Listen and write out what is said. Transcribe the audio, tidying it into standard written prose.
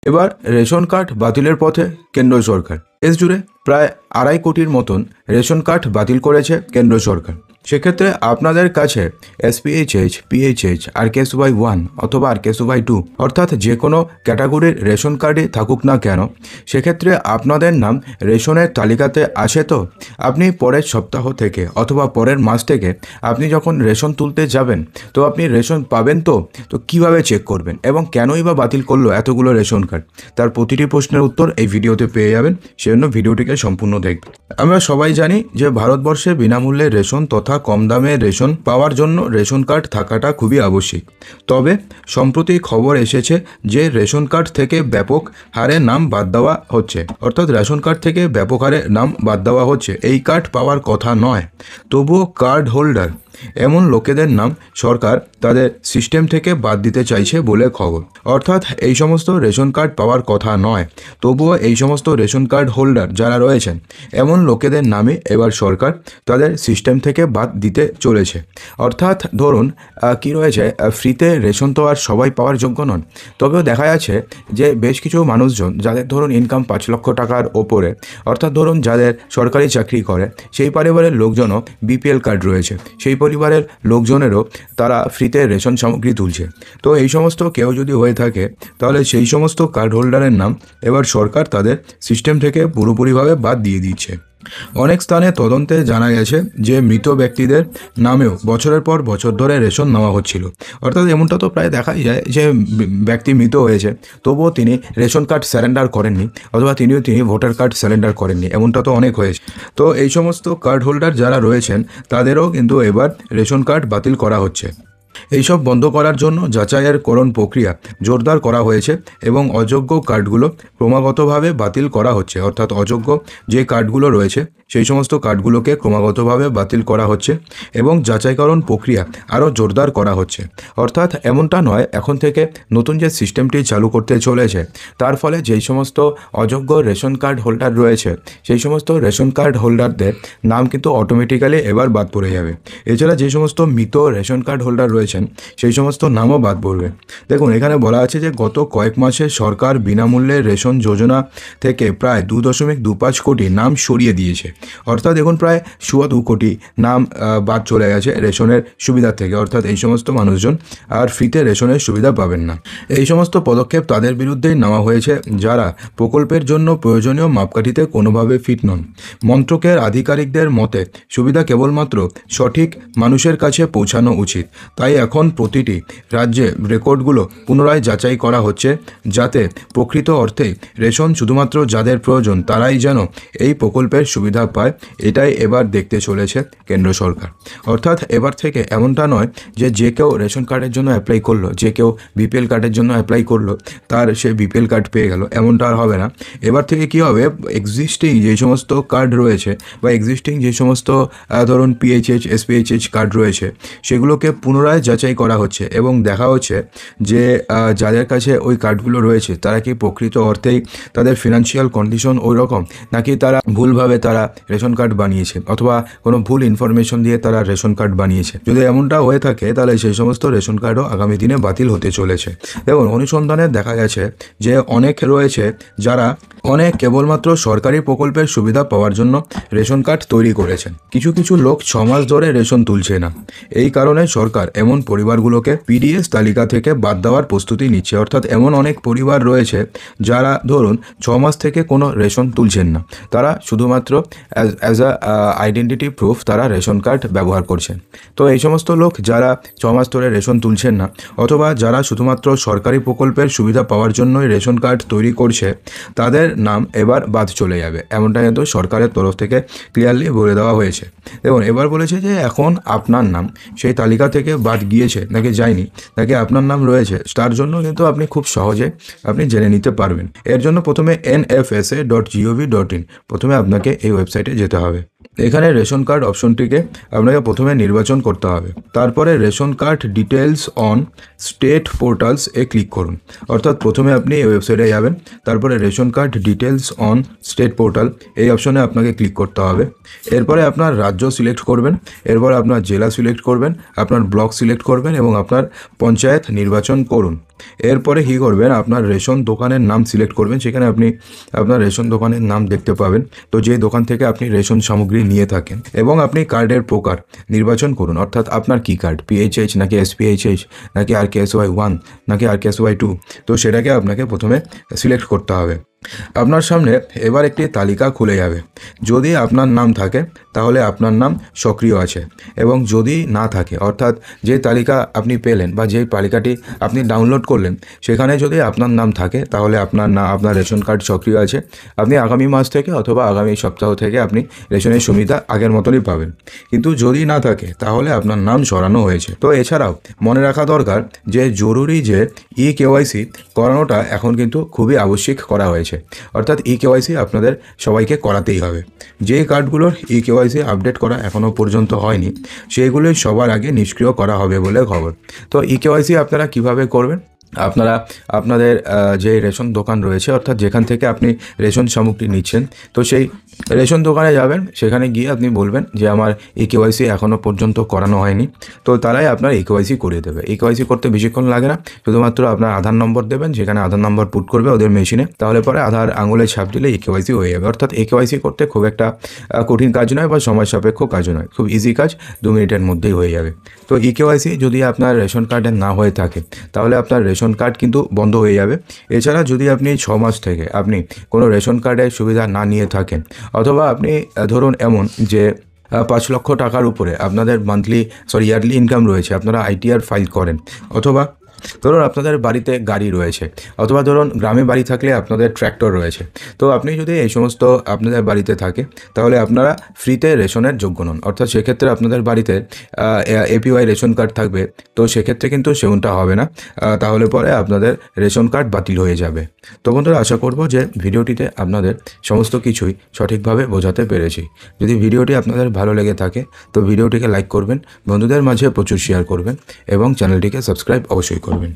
এবার ration card বাতিলের পথে কেন্দ্র সরকার। দেশ জুড়ে প্রায় 2.5 কোটির মতন রেশন কার্ড বাতিল করেছে কেন্দ্র সরকার। সেক্ষেত্রে আপনাদের কাছে SPHH, PHH, RKSY 1 অথবা RKSY 2 অর্থাৎ যে কোনো ক্যাটাগরির রেশন কার্ডে থাকুক না কেন, সেক্ষেত্রে আপনাদের নাম রেশনের তালিকাতে আসে তো আপনি পরের সপ্তাহ থেকে অথবা পরের মাস থেকে আপনি যখন রেশন তুলতে যাবেন তো আপনি রেশন পাবেন। তো কীভাবে চেক করবেন এবং কেনই বা বাতিল করলো এতগুলো রেশন কার্ড, তার প্রতিটি প্রশ্নের উত্তর এই ভিডিওতে পেয়ে যাবেন। সেজন্য ভিডিওটিকে সম্পূর্ণ দেখবেন। আমরা সবাই জানি যে ভারতবর্ষে বিনামূল্যে রেশন তথা কম দামে রেশন পাওয়ার জন্য রেশন কার্ড থাকাটা খুবই আবশ্যিক। তবে সম্প্রতি খবর এসেছে যে রেশন কার্ড থেকে ব্যাপক হারে নাম বাদ দেওয়া হচ্ছে, অর্থাৎ রেশন কার্ড থেকে ব্যাপক হারে নাম বাদ দেওয়া হচ্ছে। এই কার্ড পাওয়ার কথা নয়, তবুও কার্ড হোল্ডার এমন লোকেদের নাম সরকার তাদের সিস্টেম থেকে বাদ দিতে চাইছে বলে খবর। অর্থাৎ এই সমস্ত রেশন কার্ড পাওয়ার কথা নয়, তবুও এই সমস্ত রেশন কার্ড হোল্ডার যারা রয়েছেন এমন লোকেদের নামে এবার সরকার তাদের সিস্টেম থেকে বাদ দিতে চলেছে। অর্থাৎ ধরুন কি রয়েছে, ফ্রিতে রেশন তো আর সবাই পাওয়ার যোগ্য নন, তবেও দেখা যাচ্ছে যে বেশ কিছু মানুষজন যাদের ধরুন ইনকাম 5 লক্ষ টাকার ওপরে, অর্থাৎ ধরুন যাদের সরকারি চাকরি করে সেই পরিবারের লোকজনও BPL কার্ড রয়েছে, সেই পরিবারের লোকজনেরও তারা ফ্রিতে রেশন সামগ্রী তুলছে। তো এই সমস্ত কেউ যদি হয়ে থাকে তাহলে সেই সমস্ত কার্ড হোল্ডারের নাম এবার সরকার তাদের সিস্টেম থেকে পুরোপুরিভাবে বাদ দিয়ে দিচ্ছে। অনেক স্থানে তদন্তে জানা গেছে যে মৃত ব্যক্তিদের নামেও বছরের পর বছর ধরে রেশন নেওয়া হচ্ছিল। অর্থাৎ এমনটা তো প্রায় দেখাই যায় যে ব্যক্তি মৃত হয়েছে তবুও তিনি রেশন কার্ড স্যারেন্ডার করেননি, অথবা তিনি ভোটার কার্ড স্যারেন্ডার করেননি, এমনটা তো অনেক হয়েছে। তো এই সমস্ত কার্ড হোল্ডার যারা রয়েছেন তাদেরও কিন্তু এবার রেশন কার্ড বাতিল করা হচ্ছে। এইসব বন্ধ করার জন্য যাচাইয়ের করণ প্রক্রিয়া জোরদার করা হয়েছে এবং অযোগ্য কার্ডগুলো ক্রমাগতভাবে বাতিল করা হচ্ছে। অর্থাৎ অযোগ্য যে কার্ডগুলো রয়েছে সেই সমস্ত কার্ডগুলোকে ক্রমাগতভাবে বাতিল করা হচ্ছে এবং যাচাইকরণ প্রক্রিয়া আরও জোরদার করা হচ্ছে। অর্থাৎ এমনটা নয় এখন থেকে নতুন যে সিস্টেমটি চালু করতে চলেছে তার ফলে যেই সমস্ত অযোগ্য রেশন কার্ড হোল্ডার রয়েছে সেই সমস্ত রেশন কার্ড হোল্ডারদের নাম কিন্তু অটোমেটিক্যালি এবার বাদ পড়ে যাবে। এছাড়া যে সমস্ত মৃত রেশন কার্ড হোল্ডার রয়েছেন সেই সমস্ত নামও বাদ পড়বে। দেখুন এখানে বলা আছে যে গত কয়েক মাসে সরকার বিনামূল্যে রেশন যোজনা থেকে প্রায় 2.25 কোটি নাম সরিয়ে দিয়েছে। অর্থাৎ দেখুন প্রায় 2 কোটি নাম বাদ চলে গেছে রেশনের সুবিধা থেকে। অর্থাৎ এই সমস্ত মানুষজন আর ফ্রিতে রেশনের সুবিধা পাবেন না। এই সমস্ত পদক্ষেপ তাদের বিরুদ্ধেই নেওয়া হয়েছে যারা প্রকল্পের জন্য প্রয়োজনীয় মাপকাঠিতে কোনোভাবে ফিট নন। মন্ত্রকের আধিকারিকদের মতে সুবিধা কেবলমাত্র সঠিক মানুষের কাছে পৌঁছানো উচিত। তাই এখন প্রতিটি রাজ্যে রেকর্ডগুলো পুনরায় যাচাই করা হচ্ছে যাতে প্রকৃত অর্থে রেশন শুধুমাত্র যাদের প্রয়োজন তারাই যেন এই প্রকল্পের সুবিধা পায়। এটাই এবার দেখতে চলেছে কেন্দ্র সরকার। অর্থাৎ এবার থেকে এমনটা নয় যে কেউ রেশন কার্ডের জন্য অ্যাপ্লাই করলো, যে কেউ BPL কার্ডের জন্য অ্যাপ্লাই করলো তার সে BPL কার্ড পেয়ে গেল, এমনটা আর হবে না। এবার থেকে কি হবে, এক্সিস্টিং যে সমস্ত কার্ড রয়েছে বা এক্সিস্টিং যে সমস্ত ধরুন PHH, SPHH কার্ড রয়েছে সেগুলোকে পুনরায় যাচাই করা হচ্ছে এবং দেখা হচ্ছে যে যাদের কাছে ওই কার্ডগুলো রয়েছে তারা কি প্রকৃত অর্থেই তাদের ফিনান্সিয়াল কন্ডিশন ওই রকম, নাকি তারা ভুলভাবে তারা রেশন কার্ড বানিয়েছে অথবা কোনো ভুল ইনফরমেশন দিয়ে তারা রেশন কার্ড বানিয়েছে। যদি এমনটা হয়ে থাকে তাহলে সেই সমস্ত রেশন কার্ডও আগামী দিনে বাতিল হতে চলেছে। দেখুন অনুসন্ধানে দেখা গেছে যে অনেক রয়েছে যারা কেবলমাত্র সরকারি প্রকল্পের সুবিধা পাওয়ার জন্য রেশন কার্ড তৈরি করেছেন। কিছু লোক 6 মাস ধরে রেশন তুলছে না। এই কারণে সরকার এমন পরিবারগুলোকে PDS তালিকা থেকে বাদ দেওয়ার প্রস্তুতি নিচ্ছে। অর্থাৎ এমন অনেক পরিবার রয়েছে যারা ধরুন 6 মাস থেকে কোনো রেশন তুলছেন না, তারা শুধুমাত্র অ্যাজ আইডেন্টিটি প্রুফ তারা রেশন কার্ড ব্যবহার করছেন। তো এই সমস্ত লোক যারা 6 মাস ধরে রেশন তুলছেন না অথবা যারা শুধুমাত্র সরকারি প্রকল্পের সুবিধা পাওয়ার জন্যই রেশন কার্ড তৈরি করছে তাদের নাম এবার বাদ চলে যাবে, এমনটা কিন্তু সরকারের তরফ থেকে ক্লিয়ারলি বলে দেওয়া হয়েছে। দেখুন এবার বলেছে যে এখন আপনার নাম সেই তালিকা থেকে বাদ গিয়েছে নাকি যায়নি, নাকি আপনার নাম রয়েছে, তার জন্য কিন্তু আপনি খুব সহজে আপনি জেনে নিতে পারবেন। এর জন্য প্রথমে nfsa.gov.in প্রথমে আপনাকে এই ওয়েবসাইটে যেতে হবে। এখানে রেশন কার্ড অপশনটিকে আপনাকে প্রথমে নির্বাচন করতে হবে। তারপরে ration card details on state portals A click করুন। অর্থাৎ প্রথমে আপনি এই ওয়েবসাইটে যাবেন, তারপরে ration card details on state portal এই অপশনে আপনাকে ক্লিক করতে হবে। এরপরে আপনার রাজ্য সিলেক্ট করবেন, এরপরে আপনার জেলা সিলেক্ট করবেন, আপনার ব্লক সিলেক্ট সিলেক্ট করবেন এবং আপনার পঞ্চায়েত নির্বাচন করুন। এরপরে কী করবেন, আপনার রেশন দোকানের নাম সিলেক্ট করবেন। সেখানে আপনি আপনার রেশন দোকানের নাম দেখতে পাবেন, তো যে দোকান থেকে আপনি রেশন সামগ্রী নিয়ে থাকেন, এবং আপনি কার্ডের প্রকার নির্বাচন করুন, অর্থাৎ আপনার কী কার্ড, পিএইচএইচ নাকি এসপিএইচএইচ নাকি RKSY1 নাকি RKSY2, তো সেটাকে আপনাকে প্রথমে সিলেক্ট করতে হবে। আপনার সামনে এবার একটি তালিকা খুলে যাবে। যদি আপনার নাম থাকে তাহলে আপনার নাম সক্রিয় আছে, এবং যদি না থাকে, অর্থাৎ যে তালিকা আপনি পেলেন বা যে তালিকাটি আপনি ডাউনলোড করলেন সেখানে যদি আপনার নাম থাকে তাহলে আপনার রেশন কার্ড সক্রিয় আছে। আপনি আগামী মাস থেকে অথবা আগামী সপ্তাহ থেকে আপনি রেশনের সুবিধা আগের মতনই পাবেন। কিন্তু যদি না থাকে তাহলে আপনার নাম সরানো হয়েছে। তো এছাড়াও মনে রাখা দরকার যে জরুরি যে EKYC করানোটা এখন কিন্তু খুবই আবশ্যিক করা হয়েছে, অর্থাৎ EKYC আপনাদের সবাইকে করাতেই হবে। যে কার্ডগুলোর EKYC আপডেট করা এখনও পর্যন্ত হয়নি সেইগুলোই সবার আগে নিষ্ক্রিয় করা হবে বলে খবর। তো EKYC আপনারা কিভাবে করবেন, আপনারা আপনাদের যে রেশন দোকান রয়েছে, অর্থাৎ যেখান থেকে আপনি রেশন সামগ্রী নিচ্ছেন, তো সেই রেশন দোকানে যাবেন। সেখানে গিয়ে আপনি বলবেন যে আমার EKYC এখনও পর্যন্ত করানো হয়নি, তো তারাই আপনার EKYC করিয়ে দেবে। EKYC করতে বেশিক্ষণ লাগে না, শুধুমাত্র আপনার আধার নম্বর দেবেন, যেখানে আধার নম্বর পুট করবে ওদের মেশিনে, তাহলে পরে আধার আঙুলে ছাপ দিলে EKYC হয়ে যাবে। অর্থাৎ EKYC করতে খুব একটা কঠিন কাজ নয় বা সময় সাপেক্ষ কাজ নয়, খুব ইজি কাজ, 2 মিনিটের মধ্যেই হয়ে যাবে। তো EKYC যদি আপনার রেশন কার্ডে না হয়ে থাকে তাহলে আপনার রেশন কার্ড কিন্তু বন্ধ হয়ে যাবে। এছাড়া যদি আপনি 6 মাস থেকে আপনি কোনো রেশন কার্ডের সুবিধা না নিয়ে থাকেন, অথবা আপনি ধরুন এমন যে 5 লক্ষ টাকার উপরে আপনাদের ইয়ারলি ইনকাম রয়েছে, আপনারা ITR ফাইল করেন, অথবা ধরুন আপনাদের বাড়িতে গাড়ি রয়েছে, অথবা ধরুন গ্রামে বাড়ি থাকলে আপনাদের ট্র্যাক্টর রয়েছে, তো আপনি যদি এই সমস্ত আপনাদের বাড়িতে থাকে তাহলে আপনারা ফ্রিতে রেশনের যোগ্য নন। অর্থাৎ সেক্ষেত্রে আপনাদের বাড়িতে APY রেশন কার্ড থাকবে, তো সেক্ষেত্রে কিন্তু সেমনটা হবে না, তাহলে পরে আপনাদের রেশন কার্ড বাতিল হয়ে যাবে। তো বন্ধুরা, আশা করব যে ভিডিওটিতে আপনাদের সমস্ত কিছুই সঠিকভাবে বোঝাতে পেরেছি। যদি ভিডিওটি আপনাদের ভালো লেগে থাকে তো ভিডিওটিকে লাইক করবেন, বন্ধুদের মাঝে প্রচুর শেয়ার করবেন এবং চ্যানেলটিকে সাবস্ক্রাইব অবশ্যই করবেন।